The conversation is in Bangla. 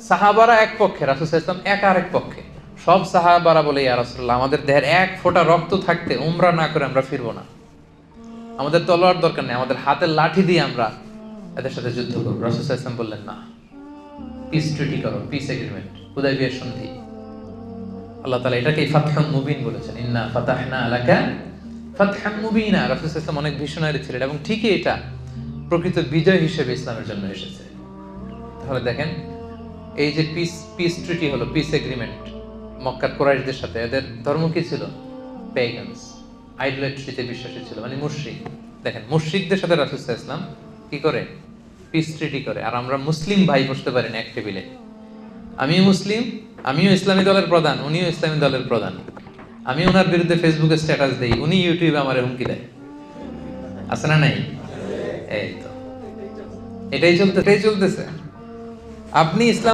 সাহাবারা এক পক্ষে, রাসূল সাল্লাল্লাহু আলাইহি ওয়াসাল্লাম এক আরেক পক্ষে। সব সাহাবারা বলে, ইয়া রাসূলুল্লাহ, আমাদের দেহের এক ফোঁটা রক্ত থাকতে উমরা না করে আমরা ফিরবো না। আমাদের তলোয়ার দরকার নেই, আমাদের হাতের লাঠি দিয়ে আমরা এদের সাথে যুদ্ধ করবো। রাসূল সাল্লাল্লাহু আলাইহি ওয়াসাল্লাম বললেন, না, পিস ট্রিটি করো, পিস এগ্রিমেন্ট, হুদায়বিয়ার সন্ধি। আল্লাহ তাআলা এটাকেই ফাতহুম মুবিন বলেছেন, ইন্না ফাতাহনা লাকা ফাতহাম মুবিনা। রাসূল সাল্লাল্লাহু আলাইহি ওয়াসাল্লাম অনেক ভিশনারি ছিলেন এবং ঠিকই এটা প্রকৃত বিজয় হিসেবে ইসলামের জন্য এসেছে। তাহলে দেখেন, এই যে পিস ট্রিটি হলো, পিস এগ্রিমেন্ট মক্কার কুরাইশদের সাথে, এদের ধর্ম কি ছিল? পেগানস, আইডোলেট্রিতে বিশ্বাসী ছিল, মানে মুশরিক। দেখেন, মুশরিকদের সাথে রাসূল সাল্লাল্লাহু আলাইহি ওয়াসাল্লাম কি করে? পিস ট্রিটি করে। আর আমরা মুসলিম ভাই বসতে পারি না এক টেবিলে। আমিও মুসলিম, আমিও ইসলামী দলের প্রধান, উনিও ইসলামী দলের প্রধান। আমি ওনার বিরুদ্ধে ফেসবুকে স্ট্যাটাস দেই, উনি ইউটিউবে আমারে হুমকি দেয়। আছে না নাই? এই তো এটাই চলতেছে। আপনি ইসলাম